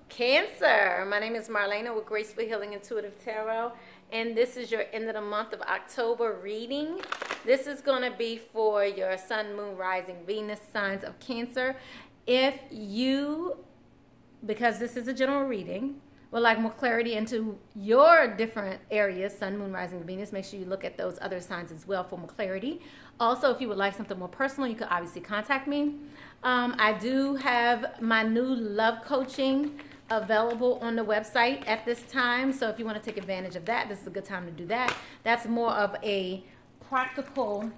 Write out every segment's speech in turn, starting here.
Cancer. My name is Marlena with Graceful Healing Intuitive Tarot, and this is your end of the month of October reading. This is going to be for your Sun, Moon, Rising, Venus signs of Cancer. If you, because this is a general reading, would like more clarity into your different areas, Sun, Moon, Rising, Venus, make sure you look at those other signs as well for more clarity. Also, if you would like something more personal, you can obviously contact me. I do have my new love coaching available on the website at this time, so if you want to take advantage of that, this is a good time to do that. That's more of a practical,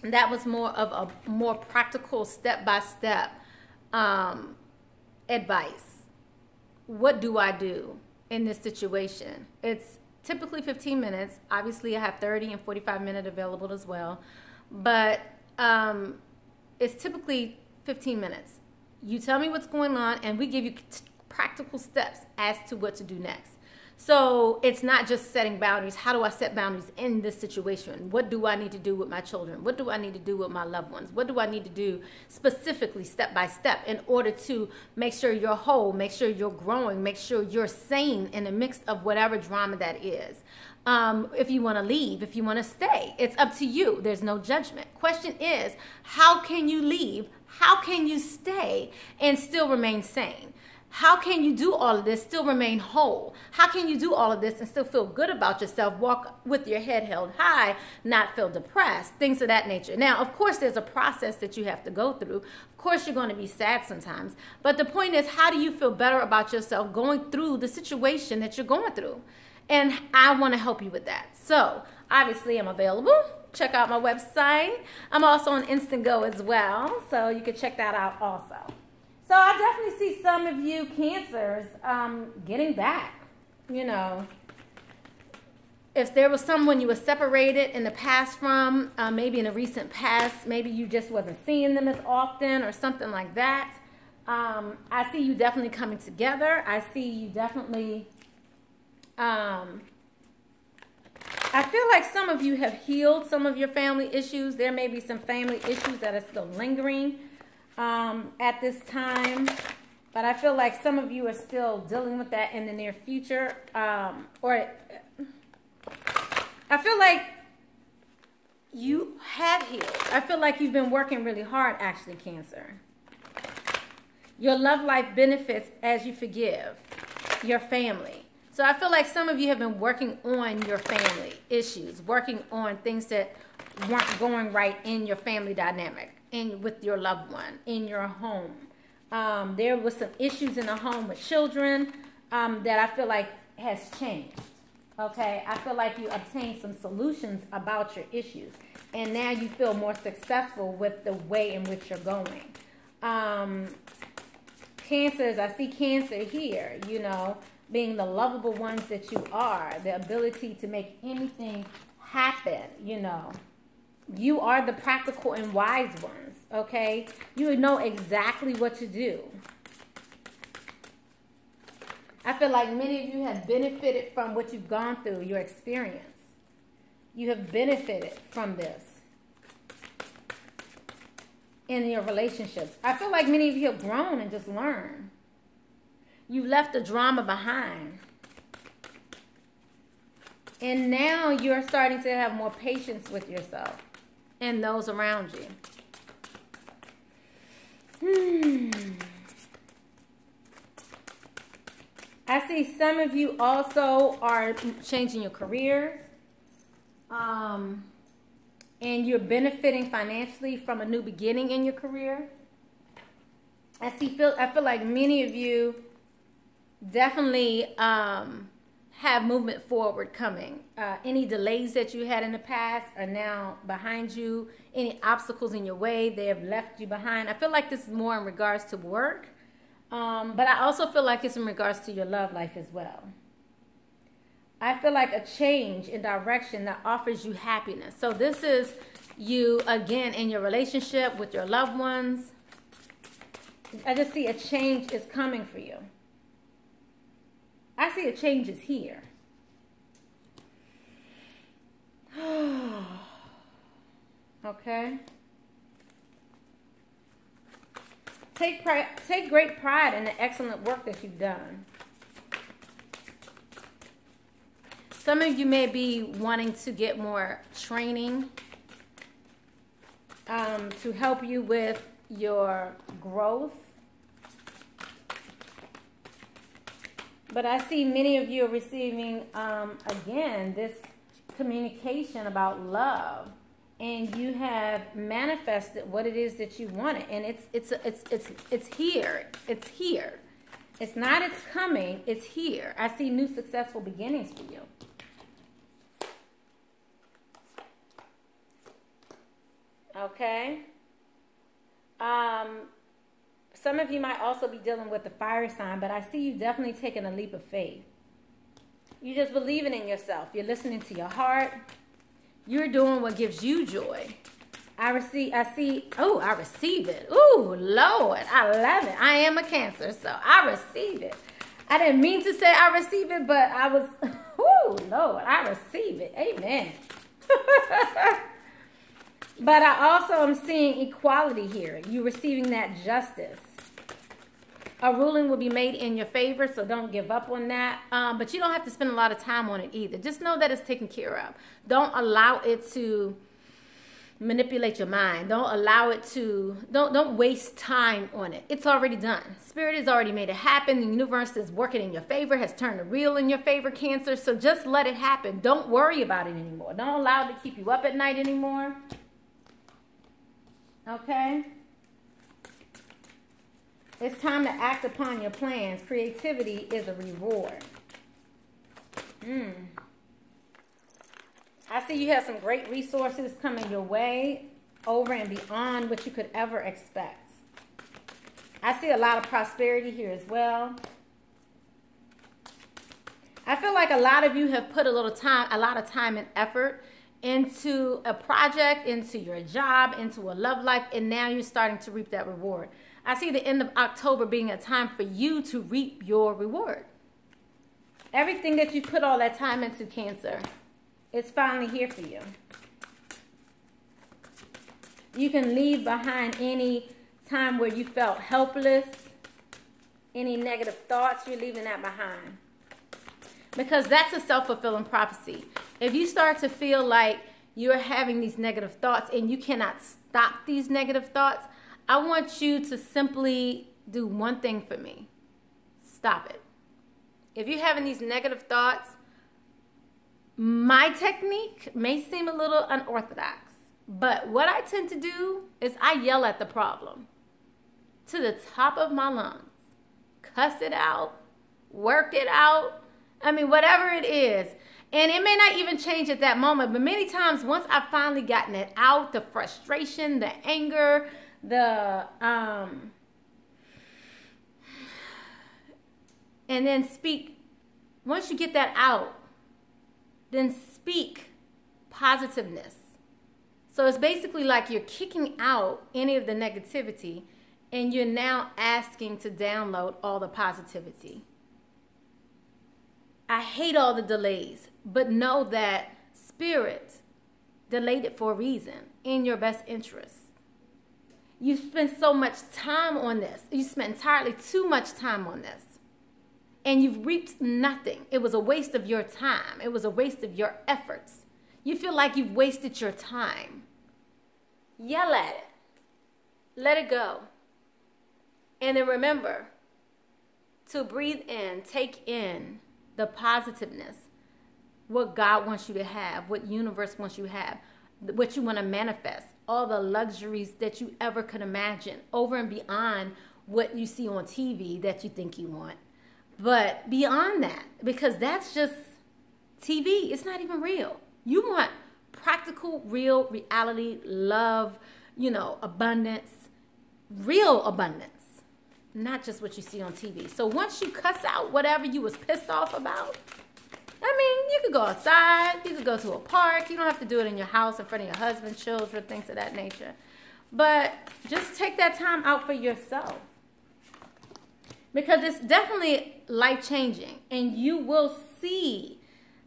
that was more of a more practical step-by-step advice. What do I do in this situation? It's typically 15 minutes. Obviously, I have 30 and 45 minutes available as well, but it's typically 15 minutes. You tell me what's going on, and we give you practical steps as to what to do next. So it's not just setting boundaries. How do I set boundaries in this situation? What do I need to do with my children? What do I need to do with my loved ones? What do I need to do specifically, step by step, in order to make sure you're whole, make sure you're growing, make sure you're sane in the mix of whatever drama that is. If you want to leave, if you want to stay, it's up to you. There's no judgment. Question is, how can you leave? How can you stay and still remain sane? How can you do all of this, still remain whole? How can you do all of this and still feel good about yourself, walk with your head held high, not feel depressed, things of that nature? Now, of course, there's a process that you have to go through. Of course, you're going to be sad sometimes. But the point is, how do you feel better about yourself going through the situation that you're going through? And I want to help you with that. So, obviously, I'm available. Check out my website. I'm also on INSTANGO as well, so you can check that out also. So I definitely see some of you Cancers getting back. You know, if there was someone you were separated in the past from, maybe in a recent past, maybe you just wasn't seeing them as often or something like that. I see you definitely coming together. I see you definitely, I feel like some of you have healed some of your family issues. There may be some family issues that are still lingering at this time, but I feel like some of you are still dealing with that in the near future, or I feel like you have healed. I feel like you've been working really hard, actually, Cancer. Your love life benefits as you forgive your family. So I feel like some of you have been working on your family issues, working on things that weren't going right in your family dynamic, with your loved one, in your home. There was some issues in the home with children that I feel like has changed. Okay, I feel like you obtained some solutions about your issues, and now you feel more successful with the way in which you're going. Cancers, I see Cancer here, you know, being the lovable ones that you are, the ability to make anything happen, you know. You are the practical and wise ones, okay? You know exactly what to do. I feel like many of you have benefited from what you've gone through, your experience. You have benefited from this in your relationships. I feel like many of you have grown and just learned. You left the drama behind. And now you're starting to have more patience with yourself and those around you. I see some of you also are changing your careers. And you're benefiting financially from a new beginning in your career. I feel like many of you definitely have movement forward coming. Any delays that you had in the past are now behind you. Any obstacles in your way, they have left you behind. I feel like this is more in regards to work, but I also feel like it's in regards to your love life as well. I feel like a change in direction that offers you happiness. So this is you, again, in your relationship with your loved ones. I just see a change is coming for you. I see a change is here. Okay. Take great pride in the excellent work that you've done. Some of you may be wanting to get more training to help you with your growth. But I see many of you are receiving, again, this communication about love. And you have manifested what it is that you wanted. And it's here. It's here. It's not it's coming. It's here. I see new successful beginnings for you. Okay. Some of you might also be dealing with the fire sign, but I see you definitely taking a leap of faith. You're just believing in yourself. You're listening to your heart. You're doing what gives you joy. I receive it. Ooh, Lord, I love it. I am a Cancer, so I receive it. I didn't mean to say I receive it, but I was, ooh, Lord, I receive it. Amen. But I also am seeing equality here. You're receiving that justice. A ruling will be made in your favor, so don't give up on that. But you don't have to spend a lot of time on it either. Just know that it's taken care of. Don't allow it to manipulate your mind. Don't allow it to, don't waste time on it. It's already done. Spirit has already made it happen. The universe is working in your favor, has turned the wheel in your favor, Cancer. So just let it happen. Don't worry about it anymore. Don't allow it to keep you up at night anymore. Okay? It's time to act upon your plans. Creativity is a reward. I see you have some great resources coming your way over and beyond what you could ever expect. I see a lot of prosperity here as well. I feel like a lot of you have put a lot of time and effort into a project, into your job, into a love life, and now you're starting to reap that reward. I see the end of October being a time for you to reap your reward. Everything that you put all that time into, Cancer, it's finally here for you. You can leave behind any time where you felt helpless, any negative thoughts, you're leaving that behind. Because that's a self-fulfilling prophecy. If you start to feel like you're having these negative thoughts and you cannot stop these negative thoughts, I want you to simply do one thing for me. Stop it. If you're having these negative thoughts, my technique may seem a little unorthodox, but what I tend to do is I yell at the problem to the top of my lungs. Cuss it out, work it out. I mean, whatever it is. And it may not even change at that moment, but many times once I've finally gotten it out, the frustration, the anger, and then speak, once you get that out, then speak positiveness. So it's basically like you're kicking out any of the negativity and you're now asking to download all the positivity. I hate all the delays, but know that Spirit delayed it for a reason, in your best interest. You spent so much time on this. You spent entirely too much time on this. And you've reaped nothing. It was a waste of your time. It was a waste of your efforts. You feel like you've wasted your time. Yell at it. Let it go. And then remember to breathe in, take in the positiveness, what God wants you to have, what universe wants you to have, what you want to manifest, all the luxuries that you ever could imagine, over and beyond what you see on TV that you think you want. But beyond that, because that's just TV, it's not even real. You want practical, real reality, love, abundance, real abundance. Not just what you see on TV. So once you cuss out whatever you was pissed off about, I mean, you could go outside, you could go to a park. You don't have to do it in your house in front of your husband, children, things of that nature. But just take that time out for yourself. Because it's definitely life-changing. And you will see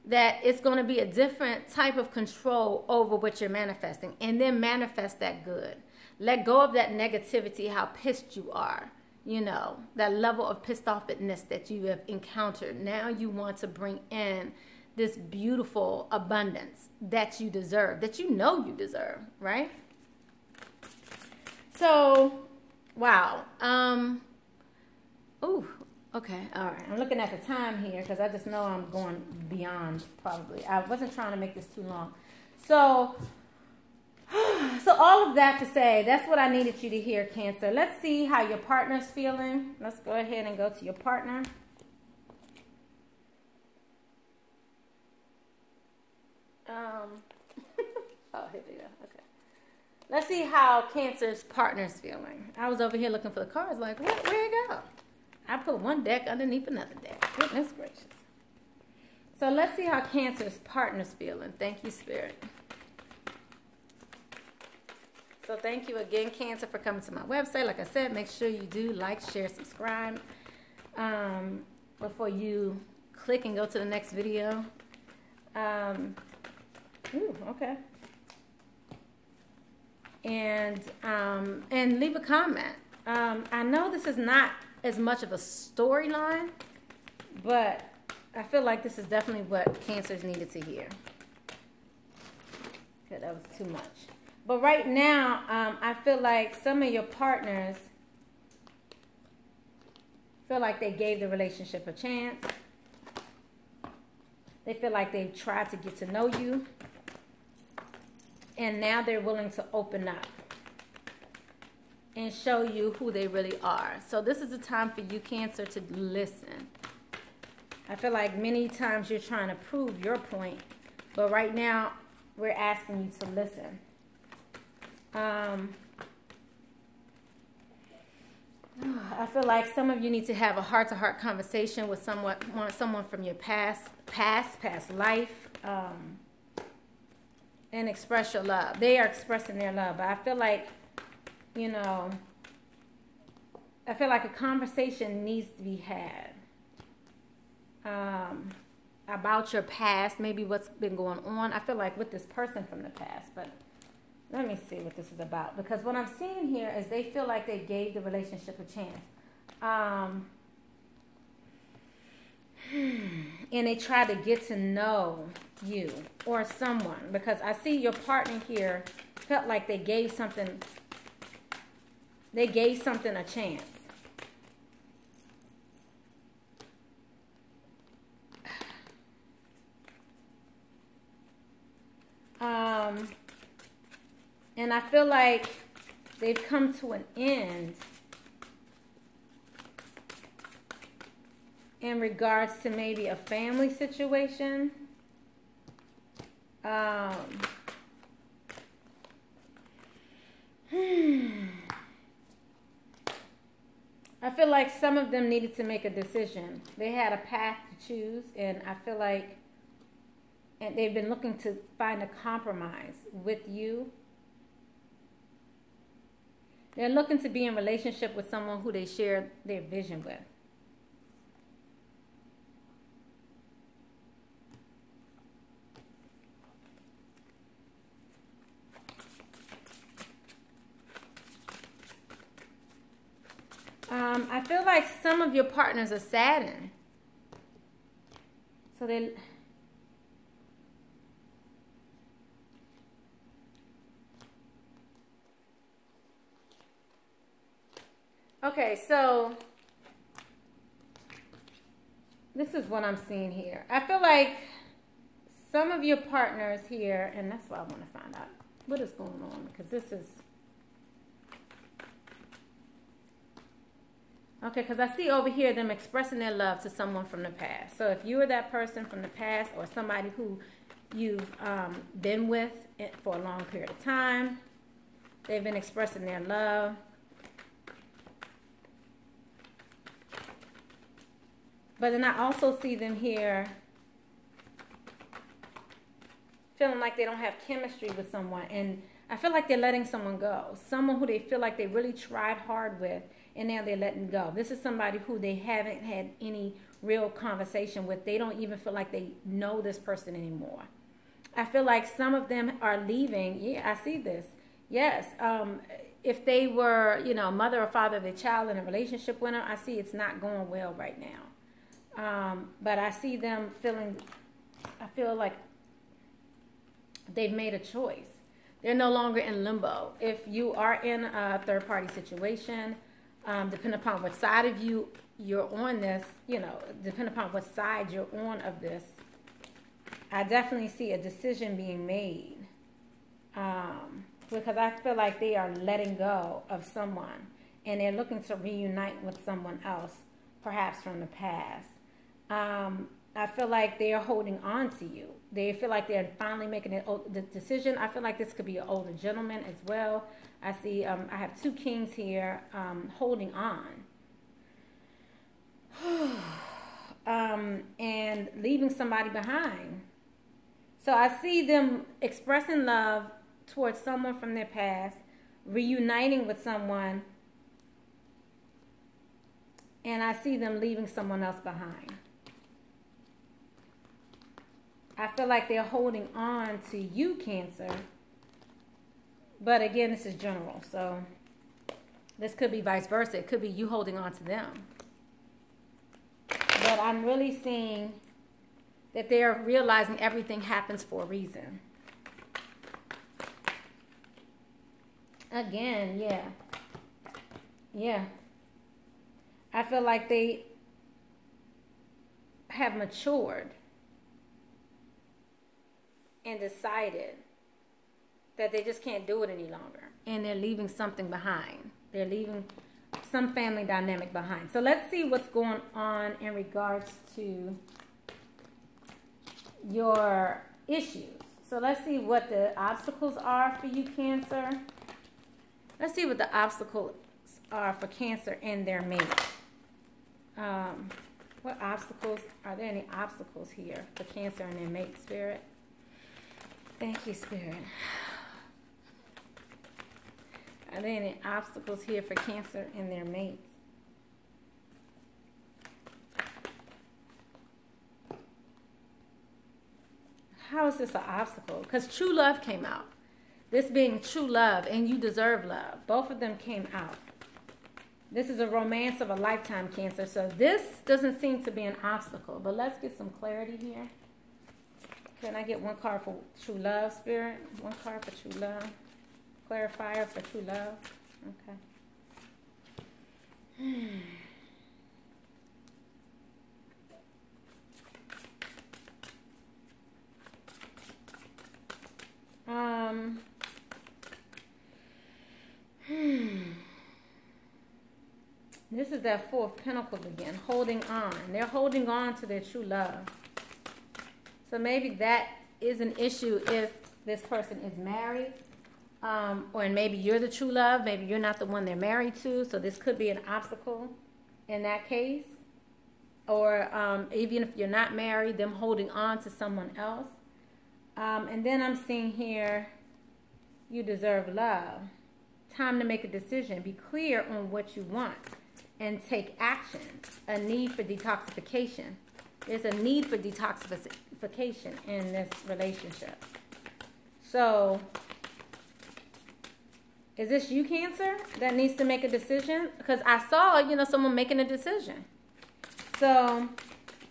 that it's going to be a different type of control over what you're manifesting. And then manifest that good. let go of that negativity, how pissed you are, you know, that level of pissed offness that you have encountered. Now you want to bring in this beautiful abundance that you deserve, that you know you deserve, right? So, wow. Ooh, okay, all right. I'm looking at the time here because I just know I'm going beyond probably. I wasn't trying to make this too long. So all of that to say, that's what I needed you to hear, Cancer. Let's see how your partner's feeling. Let's go ahead and go to your partner. Oh, here we go. Okay. Let's see how Cancer's partner's feeling. I was over here looking for the cards, like, where'd it go? I put one deck underneath another deck. Goodness gracious. So let's see how Cancer's partner's feeling. Thank you, Spirit. So thank you again, Cancer, for coming to my website. Like I said, make sure you do like, share, subscribe before you click and go to the next video. Ooh, okay. And leave a comment. I know this is not as much of a storyline, but I feel like this is definitely what Cancers needed to hear. Okay, that was too much. But right now, I feel like some of your partners feel like they gave the relationship a chance. They feel like they've tried to get to know you. And now they're willing to open up and show you who they really are. So this is the time for you, Cancer, to listen. I feel like many times you're trying to prove your point, but right now we're asking you to listen. I feel like some of you need to have a heart-to-heart conversation with someone from your past life, and express your love. They are expressing their love, but I feel like, you know, I feel like a conversation needs to be had about your past, maybe what's been going on. I feel like with this person from the past, but let me see what this is about. Because what I'm seeing here is they feel like they gave the relationship a chance. And they try to get to know you or someone. Because I see your partner here felt like they gave something a chance. And I feel like they've come to an end in regards to maybe a family situation. I feel like some of them needed to make a decision. They had a path to choose, and I feel like they've been looking to find a compromise with you. They're looking to be in relationship with someone who they share their vision with. I feel like some of your partners are saddened. So they... Okay, so this is what I'm seeing here. I feel like some of your partners here, and that's why I want to find out what is going on, because this is... Okay, because I see over here them expressing their love to someone from the past. So if you were that person from the past or somebody who you've been with for a long period of time, they've been expressing their love. But then I also see them here feeling like they don't have chemistry with someone. And I feel like they're letting someone go. Someone who they feel like they really tried hard with, and now they're letting go. This is somebody who they haven't had any real conversation with. They don't even feel like they know this person anymore. I feel like some of them are leaving. Yeah, I see this. Yes, if they were, you know, mother or father of their child in a relationship with them, I see it's not going well right now. But I see them feeling, I feel like they've made a choice. They're no longer in limbo. If you are in a third-party situation, depending upon what side of you're on this, you know, depending upon what side you're on of this, I definitely see a decision being made. Because I feel like they are letting go of someone and they're looking to reunite with someone else, perhaps from the past. I feel like they are holding on to you. They feel like they're finally making the decision. I feel like this could be an older gentleman as well. I see, I have two kings here holding on. And leaving somebody behind. So I see them expressing love towards someone from their past, reuniting with someone, and I see them leaving someone else behind. I feel like they're holding on to you, Cancer. But again, this is general, so this could be vice versa. It could be you holding on to them. But I'm really seeing that they're realizing everything happens for a reason. Again, yeah. Yeah. I feel like they have matured and decided that they just can't do it any longer. And they're leaving something behind. They're leaving some family dynamic behind. So let's see what's going on in regards to your issues. So let's see what the obstacles are for you, Cancer. Let's see what the obstacles are for Cancer and their mate. What obstacles? Are there any obstacles here for Cancer and their mate, Spirit? Thank you, Spirit. Are there any obstacles here for Cancer and their mate? How is this an obstacle? Because true love came out. This being true love, and you deserve love. Both of them came out. This is a romance of a lifetime, Cancer. So this doesn't seem to be an obstacle. But let's get some clarity here. Can I get one card for true love, Spirit? One card for true love. Clarifier for true love. Okay. This is that Four of Pentacles again, holding on. They're holding on to their true love. So maybe that is an issue if this person is married. Or maybe you're the true love. Maybe you're not the one they're married to. So this could be an obstacle in that case. Or even if you're not married, them holding on to someone else. And then I'm seeing here, you deserve love. Time to make a decision. Be clear on what you want and take action. A need for detoxification. There's a need for detoxification in this relationship. So, is this you, Cancer, that needs to make a decision? Because I saw, you know, someone making a decision. So,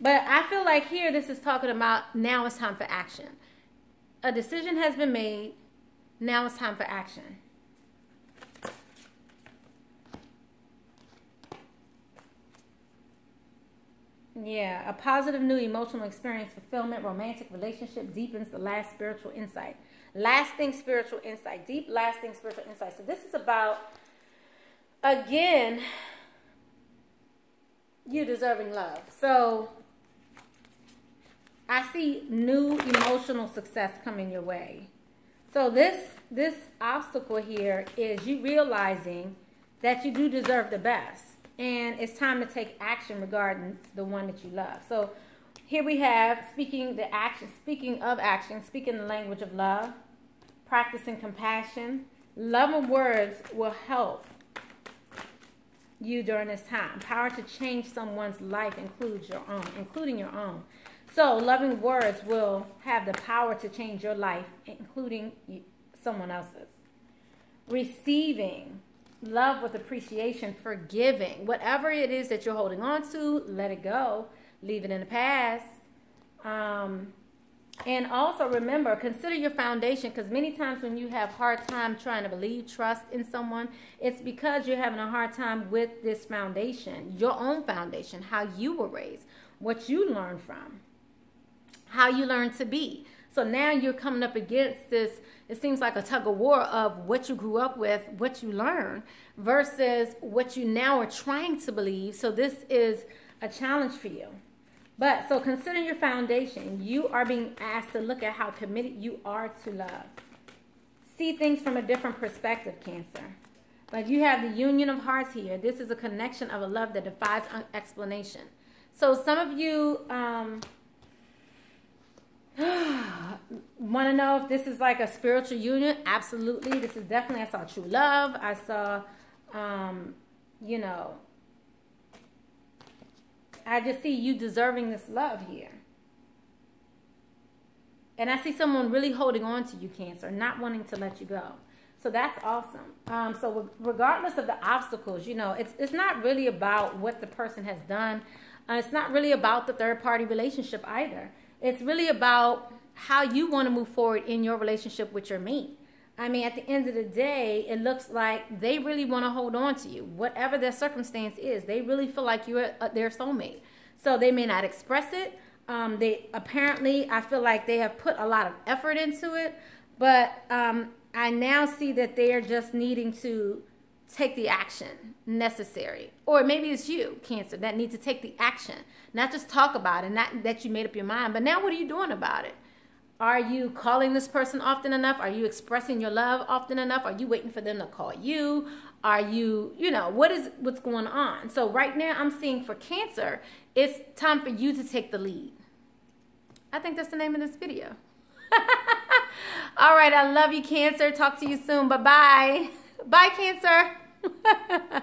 but I feel like here this is talking about now it's time for action. A decision has been made. Now it's time for action. Yeah, a positive new emotional experience, fulfillment, romantic relationship deepens the last spiritual insight. Lasting spiritual insight. Deep, lasting spiritual insight. So this is about, again, you deserving love. So I see new emotional success coming your way. So this obstacle here is you realizing that you do deserve the best. And it's time to take action regarding the one that you love. So here we have speaking of action, speaking the language of love, practicing compassion. Loving words will help you during this time. Power to change someone's life including your own. So loving words will have the power to change your life, including someone else's. receiving, love with appreciation, forgiving. Whatever it is that you're holding on to, let it go. Leave it in the past. And also remember, consider your foundation, because many times when you have hard time trying to believe, trust in someone, it's because you're having a hard time with this foundation, your own foundation, how you were raised, what you learned from, how you learned to be. So now you're coming up against this, it seems like a tug of war of what you grew up with, what you learned, versus what you now are trying to believe. So this is a challenge for you. But so considering your foundation, you are being asked to look at how committed you are to love. See things from a different perspective, Cancer. Like you have the union of hearts here. This is a connection of a love that defies explanation. So some of you want to know if this is like a spiritual union. Absolutely. This is definitely, I saw true love. I saw, you know, I just see you deserving this love here. And I see someone really holding on to you, Cancer, not wanting to let you go. So that's awesome. So regardless of the obstacles, you know, it's not really about what the person has done. It's not really about the third-party relationship either. It's really about how you want to move forward in your relationship with your mate. I mean, at the end of the day, it looks like they really want to hold on to you. Whatever their circumstance is, they really feel like you're their soulmate. So they may not express it. They apparently, I feel like they have put a lot of effort into it. But I now see that they are just needing to take the action necessary. Or maybe it's you, Cancer, that need to take the action. Not just talk about it, not that you made up your mind. But now what are you doing about it? Are you calling this person often enough? Are you expressing your love often enough? Are you waiting for them to call you? Are you, you know, what's going on? So right now I'm seeing for Cancer, it's time for you to take the lead. I think that's the name of this video. All right, I love you, Cancer. Talk to you soon. Bye-bye. Bye, Cancer.